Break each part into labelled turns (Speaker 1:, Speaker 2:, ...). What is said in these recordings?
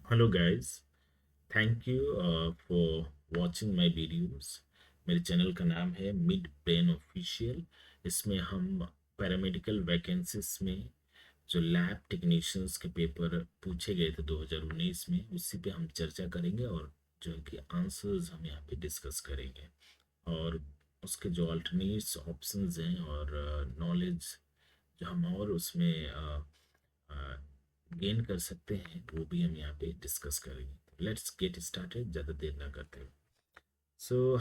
Speaker 1: Hello guys, thank you for watching my videos. मेरे channel का नाम है मिड ब्रेन ऑफिशियल। इसमें हम पैरामेडिकल वैकेंसीज में जो लैब टेक्नीशियंस के पेपर पूछे गए थे 2019 में, उसी पे हम चर्चा करेंगे और जो उनके आंसर्स हम यहाँ पे डिस्कस करेंगे। और उसके जो अल्टरनेट्स ऑप्शंस हैं और नॉलेज जो हम और उसमें गेन कर सकते हैं वो भी हम यहाँ पे डिस्कस करेंगे। लेट्स गेट स्टार्टेड, ज़्यादा देर ना करते हुए। सो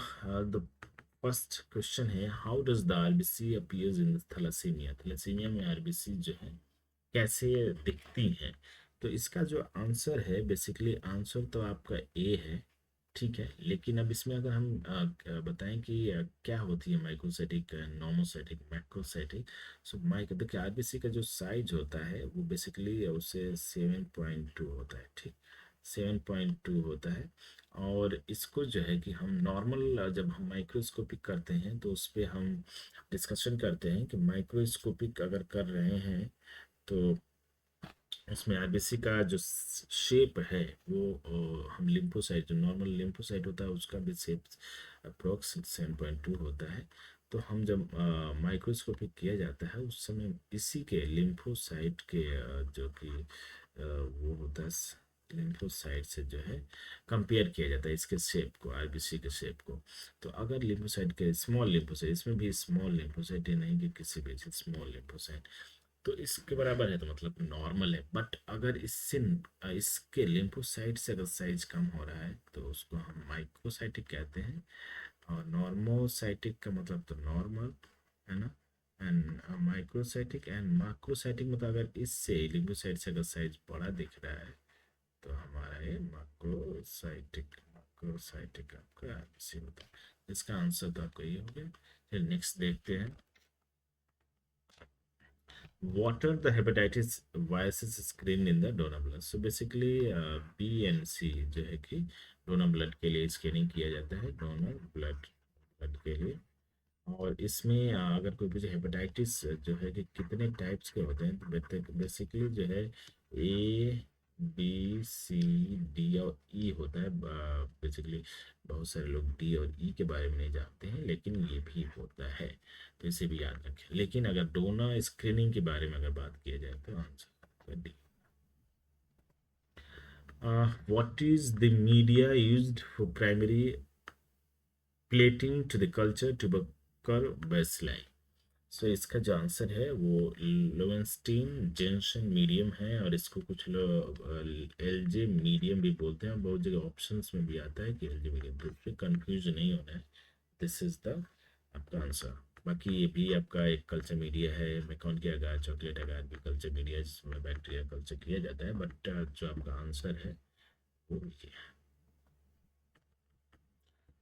Speaker 1: द फर्स्ट क्वेश्चन है, how does the RBC appears in thalassaemia. Thalassaemia में आरबीसी जो है कैसे दिखती हैं। तो इसका जो आंसर है, बेसिकली आंसर तो आपका ए है, ठीक है। लेकिन अब इसमें अगर हम बताएं कि क्या होती है माइक्रोसाइटिक, नॉमोसाइटिक, मैक्रोसाइटिक। सो माइक देखिए, आरबीसी का जो साइज होता है वो बेसिकली उसे 7.2 होता है, ठीक। 7.2 होता है। और इसको जो है कि हम नॉर्मल जब हम माइक्रोस्कोपिक करते हैं तो उस पर हम डिस्कशन करते हैं कि माइक्रोस्कोपिक अगर कर रहे हैं तो उसमें आरबीसी का जो शेप है वो हम लिम्फोसाइट, जो नॉर्मल लिम्फोसाइट होता है उसका भी शेप अप्रोक्स 7.2 होता है। तो हम जब माइक्रोस्कोपिक किया जाता है उस समय इसी के लिम्फोसाइट के जो कि वो होता है लिम्फोसाइट से जो है कंपेयर किया जाता है इसके शेप को, आरबीसी के शेप को। तो अगर लिम्फोसाइट के स्मॉल लिम्फोसाइट, इसमें भी स्मॉल लिम्फोसाइट है, नहीं कि किसी भी स्मॉल लिम्फोसाइट, तो इसके बराबर है तो मतलब नॉर्मल है। बट अगर इससे इसके लिम्फोसाइट से अगर साइज कम हो रहा है तो उसको हम माइक्रोसाइटिक कहते हैं। और नॉर्मोसाइटिक का मतलब तो नॉर्मल है ना। एंड माइक्रोसाइटिक एंड मैक्रोसाइटिक मतलब अगर इससे लिम्फोसाइट से अगर साइज बड़ा दिख रहा है तो हमारा ये मैक्रोसाइटिक, मैक्रोसाइटिक आपका ऐसे होता है। इसका आंसर तो आपका ये हो गया। फिर नेक्स्ट देखते हैं, what are the hepatitis viruses screened in the donor blood। So basically B and C जो है कि डोनर ब्लड के लिए स्कैनिंग किया जाता है, डोनर ब्लड ब्लड के लिए। और इसमें अगर कोई पूछे हेपेटाइटिस जो है कि कितने टाइप्स के होते हैं, तो बेसिकली जो है ए, बी, सी, डी और ई होता है। बेसिकली बहुत सारे लोग डी और ई के बारे में नहीं जानते हैं, लेकिन ये भी होता है, तो इसे भी याद रखें। लेकिन अगर डोनर स्क्रीनिंग के बारे में अगर बात किया जाए तो answer D. What is the media used for primary plating to the culture tubercle bacilli. So इसका जो आंसर है वो लोवेंस्टीन जेंशन मीडियम है, और इसको कुछ लोग एलजे मीडियम भी बोलते हैं, और बहुत जगह ऑप्शंस में भी आता है कि एलजे मीडियम, तो इसमें कंफ्यूज नहीं होना है। दिस इज द आपका आंसर। बाकी ये भी आपका एक कल्चर मीडिया है, मैकॉन के अगार, चॉकलेट अगार भी कल्चर मीडिया है जिसमें बैक्टीरिया कल्चर किया जाता है। बट जो आपका आंसर है वो ये है।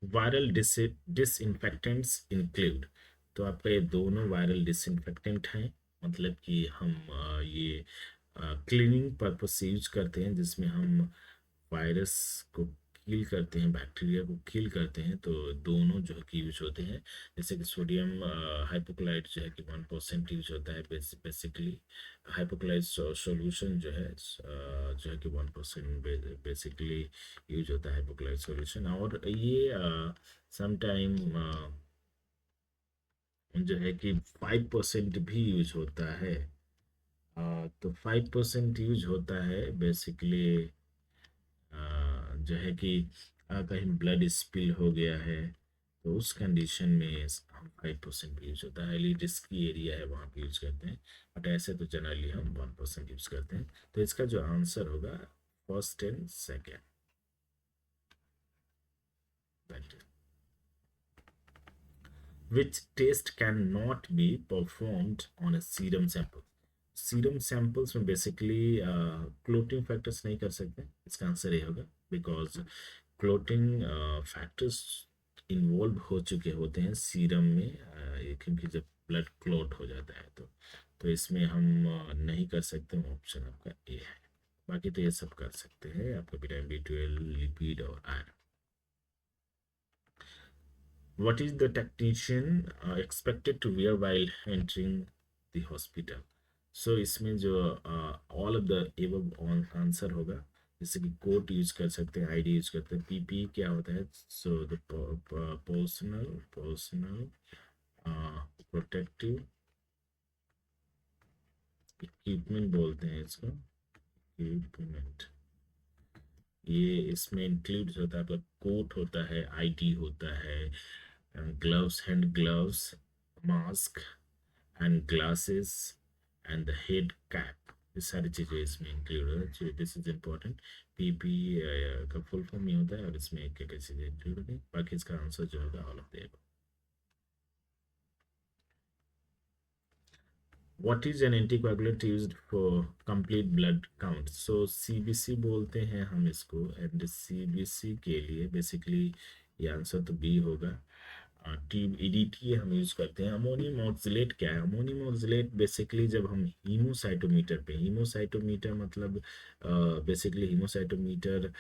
Speaker 1: Viral disinfectants include. तो आपका ये दोनों वायरल डिसइंफेक्टेंट हैं, मतलब कि हम ये क्लीनिंग पर्पज से यूज करते हैं, जिसमें हम वायरस को किल करते हैं, बैक्टीरिया को किल करते हैं। तो दोनों जो है कि यूज होते हैं। जैसे कि सोडियम हाइपोक्लाइट जो है कि 1% यूज होता है बेसिकली। हाइपोक्लाइट सॉल्यूशन जो है जो है कि 1% बेसिकली यूज होता है हाइपोक्लाइट सॉल्यूशन। और ये समटाइम जो है कि 5% भी यूज होता है। तो 5% यूज होता है बेसिकली जो है कि कहीं ब्लड स्पिल हो गया है तो उस कंडीशन में हम 5% भी यूज होता है। हाईली रिस्की एरिया है वहाँ पे यूज करते हैं। बट ऐसे तो जनरली हम 1% यूज करते हैं। तो इसका जो आंसर होगा first and second. Which test cannot be performed on a serum sample। Serum samples में बेसिकली क्लोटिंग फैक्टर्स नहीं कर सकते, इसका आंसर ये होगा। बिकॉज क्लोटिंग फैक्टर्स इन्वॉल्व हो चुके होते हैं सीरम में, क्योंकि जब ब्लड क्लॉट हो जाता है तो इसमें हम नहीं कर सकते। ऑप्शन आपका ए है। बाकी तो ये सब कर सकते हैं, आपका विटामिन B12, लिपिड और iron. What is the technician expected to wear while entering the hospital? So इसमें जो all of the above answer होगा, जैसे कि कोट यूज कर सकते हैं, आईडी यूज करते हैं। पीपी क्या होता है? So the personal protective equipment बोलते हैं इसको, इक्विपमेंट। ये इसमें इंक्लूड होता है, आपका कोट होता है, आईडी होता है, gloves, hand gloves, mask and glasses and the head cap, ये सारी चीज़ें इसमें इंक्लूड है। This is important. पीपी का फुल फॉर्म ये होता है, और इसमें क्या क्या चीज़ें इंक्लूड होगी। बाकी इसका आंसर जो होगा all of the above. What is an anticoagulant used for complete blood count? So CBC बोलते हैं हम इसको, एंड CBC के लिए बेसिकली ये आंसर तो बी होगा। टी ईडीटी हम यूज करते हैं। अमोनियम ऑक्सलेट क्या है? अमोनियम ऑक्सलेट बेसिकली जब हम हीमोसाइटोमीटर पे, हीमोसाइटोमीटर मतलब बेसिकली हीमोसाइटोमीटर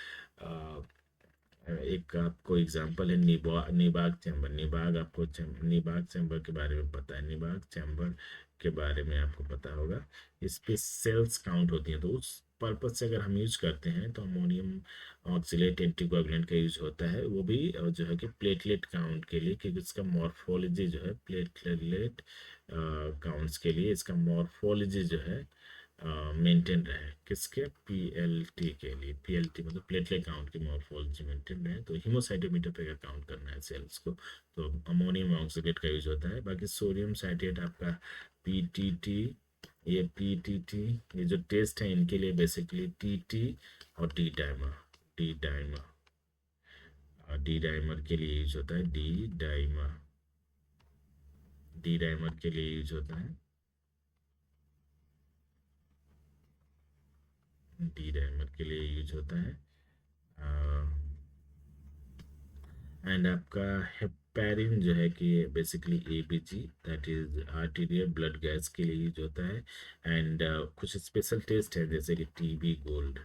Speaker 1: एक आपको एग्जांपल है निबाग चैम्बर। निबाग आपको निबाग चैम्बर के बारे में पता है, निबाग चैम्बर के बारे में आपको पता होगा। इस पे सेल्स काउंट होती हैं, तो उस पर्पज से अगर हम यूज करते हैं तो अमोनियम ऑक्सिलेट एंटीकोगुलेंट का यूज होता है। वो भी जो है कि प्लेटलेट काउंट के लिए, क्योंकि इसका मॉर्फोलॉजी जो है प्लेटलेट काउंट्स के लिए, इसका मॉर्फोलॉजी जो है मेंटेन रहे। किसके? पीएलटी के लिए। पीएलटी मतलब प्लेटलेट काउंट की मॉर्फोलॉजी मेंटेन रहे। तो हीमोसाइटोमीटर पे अगर काउंट करना है सेल्स को तो अमोनियम ऑक्सिलेट का यूज होता है। बाकी सोडियम साइट्रेट आपका पीटीटी, ये पीटीटी, ये जो टेस्ट है इनके लिए बेसिकली टीटी और D dimer, D dimer, D dimer के लिए यूज होता है। डी डाइमर, डी डाइमर के लिए यूज होता है। डी डाइमर के लिए यूज होता है। एंड आपका हेपेरिन जो है कि basically ABG, that is arterial blood gas के लिए यूज होता है। एंड कुछ स्पेशल टेस्ट है जैसे कि टीबी गोल्ड,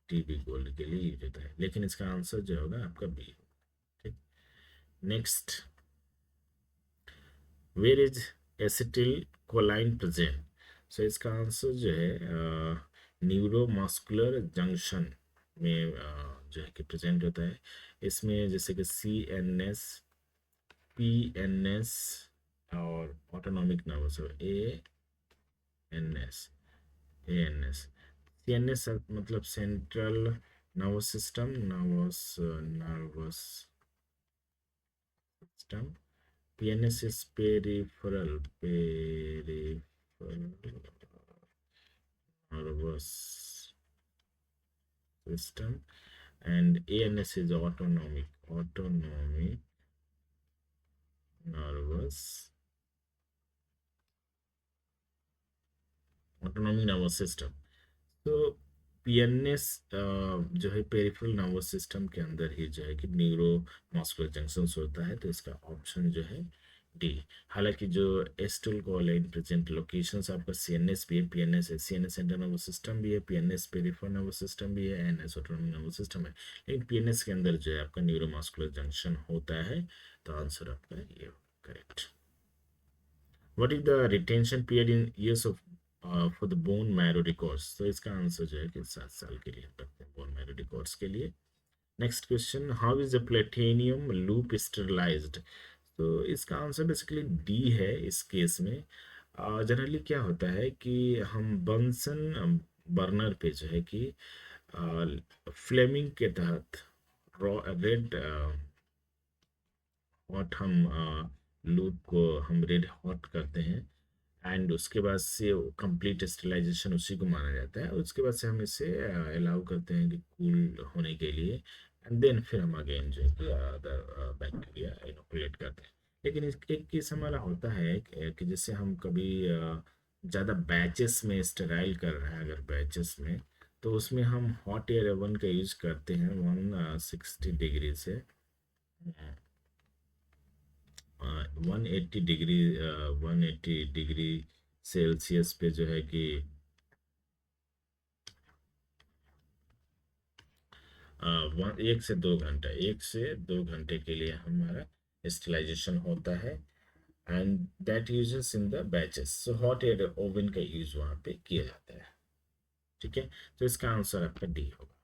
Speaker 1: टीबी गोल्ड के लिए यूज होता है। लेकिन इसका आंसर जो होगा आपका बी। ठीक, next, where is acetylcholine present? So इसका आंसर जो है न्यूरोमस्कुलर जंक्शन में जो है कि प्रेजेंट होता है। इसमें जैसे कि CNS, PNS और autonomic nervous, ANS, ANS। CNS मतलब central nervous system, nervous system. PNS is peripheral nervous system, and ANS is autonomic nervous system। तो PNS जो है पेरिफेरल नर्वस सिस्टम के अंदर ही जो है कि न्यूरो मस्कुलर जंक्शंस होता है। तो इसका ऑप्शन जो है डी। हालांकि जो एसिटिलकोलाइन प्रेजेंट लोकेशंस आपका CNS भी है, PNS है। CNS सेंट्रल नर्वस सिस्टम भी है, PNS पेरिफेरल नर्वस सिस्टम भी है, NS ऑटोनॉमिक नर्वस सिस्टम है। लेकिन PNS के अंदर जो है आपका न्यूरो मस्कुलर जंक्शन होता है। तो आंसर आपका ये correct. What is the retention period in years of for the bone marrow records? तो इसका आंसर जो है कि 7 साल के लिए रखते हैं bone marrow records के लिए। Next question, how is the platinum loop sterilised? तो इसका आंसर बेसिकली डी है इस केस में। जनरली क्या होता है कि हम बंसन बर्नर पे जो है कि फ्लेमिंग के तहत रेड हॉट हम लूप को हम रेड हॉट करते हैं। एंड उसके बाद से कंप्लीट स्टेरिलाइजेशन उसी को माना जाता है। उसके बाद से हम इसे अलाउ करते हैं कि कूल होने के लिए, एंड देन फिर हम अगेन जो है कि अदर बैक्टीरिया इनोकुलेट करते हैं। लेकिन एक केस हमारा होता है कि जैसे हम कभी ज़्यादा बैचेस में स्टेराइल कर रहे हैं, अगर बैचेस में, तो उसमें हम हॉट एयर ओवन का यूज करते हैं 160 डिग्री से 180 डिग्री 180 डिग्री सेल्सियस पे जो है कि 1 से 2 घंटा, 1 से 2 घंटे के लिए हमारा स्टेलाइजेशन होता है। And that uses in the batches. So hot air oven का यूज वहाँ पे किया जाता है। ठीक है, तो इसका आंसर आपका डी होगा।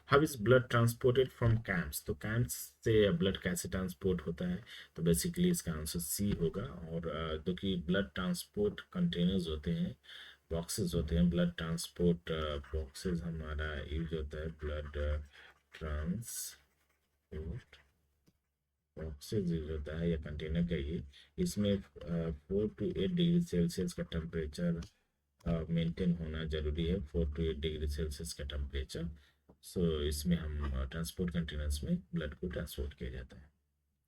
Speaker 1: How is blood transported from camps, तो कैंप्स से ब्लड कैसे ट्रांसपोर्ट होता है, तो बेसिकली इसका आंसर सी होगा। और जो कि ब्लड ट्रांसपोर्ट कंटेनर्स होते हैं, बॉक्सेस होते हैं, ब्लड ट्रांसपोर्ट बॉक्सेस हमारा यूज होता है, ब्लड ट्रांसपोर्ट बॉक्सेस यूज होता है या कंटेनर का ये। इसमें 4 to 8 डिग्री सेल्सियस का टेम्परेचर मेंटेन होना जरूरी है, 4 to 8 डिग्री सेल्सियस का टेम्परेचर। सो इसमें हम ट्रांसपोर्ट कंटेनर्स में ब्लड को ट्रांसपोर्ट किया जाता है।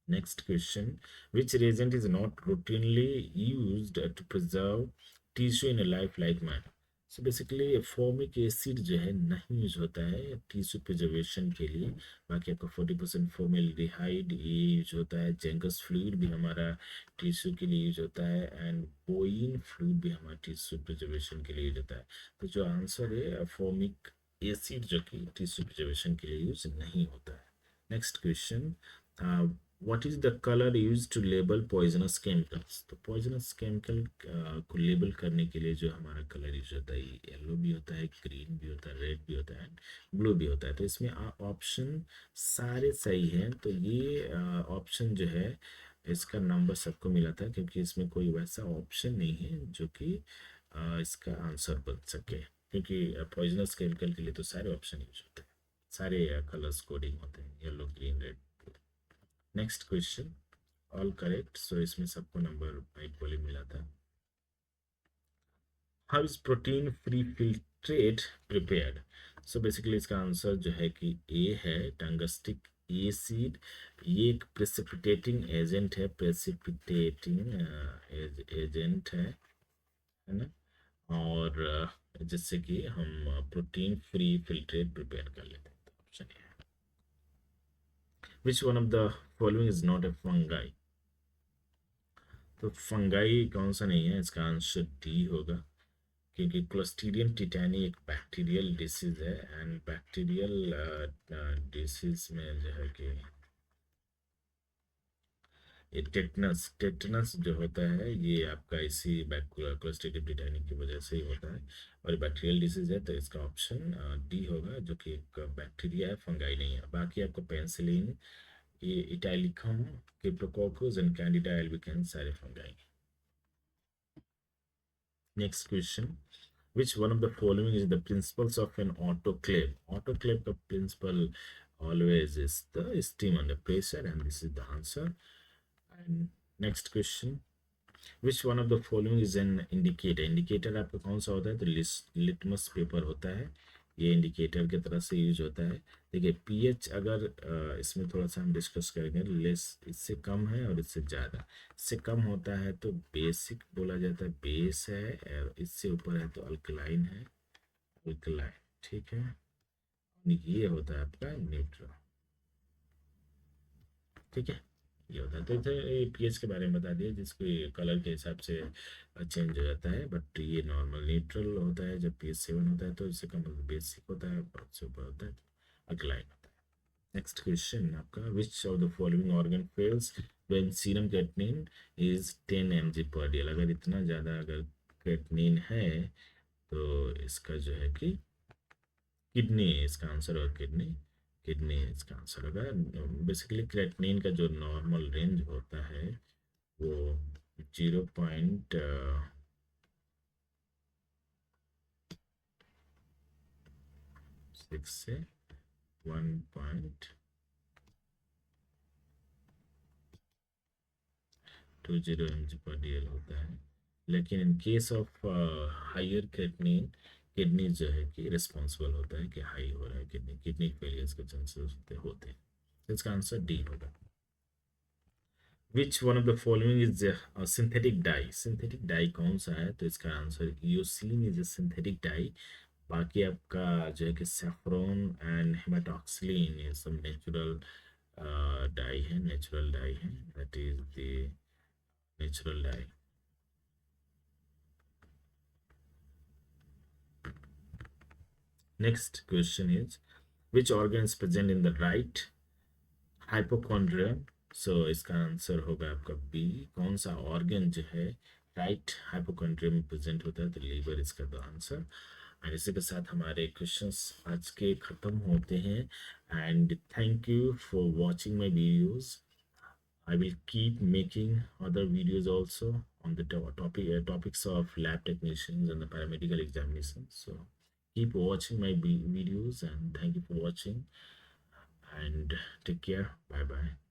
Speaker 1: Next question, which reagent is not routinely used to preserve tissue in a life like manner, so basically formic acid जो है नहीं यूज होता है टिश्यू प्रिजर्वेशन के लिए। बाकी आपका 40% फॉर्मेल्डिहाइड ये यूज होता है, जेंगस फ्लूइड भी हमारा टिश्यू के लिए यूज होता है, एंड बोइन फ्लूइड भी हमारा टिश्यू प्रिजर्वेशन के लिए यूज होता है। तो जो आंसर है फॉर्मिक एसिड जो कि टिश्यू प्रिजर्वेशन के लिए यूज नहीं होता है। Next question, what is the colour use to label poisonous chemicals, तो पॉइजनस केमिकल को लेबल करने के लिए जो हमारा कलर यूज होता है, येलो भी होता है, ग्रीन भी होता है, रेड भी होता है, ब्लू भी होता है। तो इसमें ऑप्शन सारे सही हैं, तो ये ऑप्शन जो है इसका नंबर सबको मिला था, क्योंकि इसमें कोई वैसा ऑप्शन नहीं है जो कि इसका आंसर बन सके, क्योंकि पॉइजनस केमिकल के लिए तो सारे ऑप्शन यूज होते हैं, सारे कलर्स कोडिंग होते हैं, yellow green red. Next question, all correct, so इसमें सबको नंबर इक्वली मिला था। How is protein free filtrate prepared, so basically इसका आंसर जो है कि ए है, टंगस्टिक एसिड। ये एक प्रेसिपिटेटिंग एजेंट है, प्रेसिपिटेटिंग एजेंट है ना। और जिससे कि हम प्रोटीन फ्री फिल्ट्रेट प्रिपेयर कर लेते हैं। ऑप्शन है, विच one of the following is not a fungi, तो फंगाई कौन सा नहीं है, इसका आंसर डी होगा, क्योंकि क्लोस्ट्रीडियम टिटानी एक बैक्टीरियल डिसीज है, एंड बैक्टीरियल डिसीज में जो है कि ये टेटनस टेटनस जो होता है ये आपका इसी क्लोस्ट्रीडियम टिटानी की वजह से ही होता है, और बैक्टीरियल डिसीज है, तो इसका ऑप्शन डी होगा, जो कि एक बैक्टीरिया है, फंगाई नहीं है। बाकी आपको पेंसिलिन, ये इटैलिकम, क्रिप्टोकोकस एंड कैंडिडा एल्बिकन्स सारे fungi. Next question, which one of the following is the principles of an autoclave, autoclave का principle always is the steam under pressure, and this is the answer। and next question, which one of the following is an indicator, indicator आपका कौन सा होता है, तो litmus paper होता है, ये इंडिकेटर की तरह से यूज होता है। देखिए पीएच अगर इसमें थोड़ा सा हम डिस्कस करेंगे, लेस इससे कम है और इससे ज़्यादा, इससे कम होता है तो बेसिक बोला जाता है, बेस है, और इससे ऊपर है तो अल्कलाइन है, अल्कलाइन, ठीक है। ये होता है आपका न्यूट्रल, ठीक है, ये होता है। तो इधर पीएच के बारे में बता दिया, जिसको कलर के हिसाब से चेंज हो जाता है, बट ये नॉर्मल न्यूट्रल होता है जब pH 7 होता है, तो इससे कम बेसिक होता है, और उससे ऊपर होता है अल्कलाइन होता है। नेक्स्ट क्वेश्चन आपका, which of the following organ fails when serum creatinine is 10 mg/dl, अगर इतना ज़्यादा अगर क्रेटिनिन है तो इसका जो है कि किडनी, इसका आंसर होगा किडनी, किडनी इसका आंसर होगा। बेसिकली क्रेटिनिन का जो नॉर्मल रेंज होता है वो 0.6 से 1.20 mg/dl होता है, लेकिन in case of higher creatinine, kidney जो है कि रिस्पॉन्सिबल होता है कि हाई हो रहा है, किडनी किडनी फेलियर्स के चांसेस होते हैं। इसका आंसर डी होगा। Which one of the following is synthetic dye, synthetic dye कौन सा है, तो इसका answer eosin is a synthetic dye. बाकी आपका जो है कि सेफ्रॉन एंड हेमाटॉक्सिलिन ये सब नेचुरल डाई है, नेचुरल डाई है, that is the natural dye. Next question is, which organ is present in the right hypochondrium, so इसका आंसर होगा आपका बी, कौन सा ऑर्गन जो है राइट हाइपोकॉन्ड्रियम में प्रेजेंट होता है, तो लीवर इसका तो आंसर। और इसी के साथ हमारे क्वेश्चंस आज के ख़त्म होते हैं and thank you for watching my videos. I will keep making other videos also on the topics of lab technicians and the paramedical examinations. So keep watching my videos and thank you for watching and take care. Bye bye.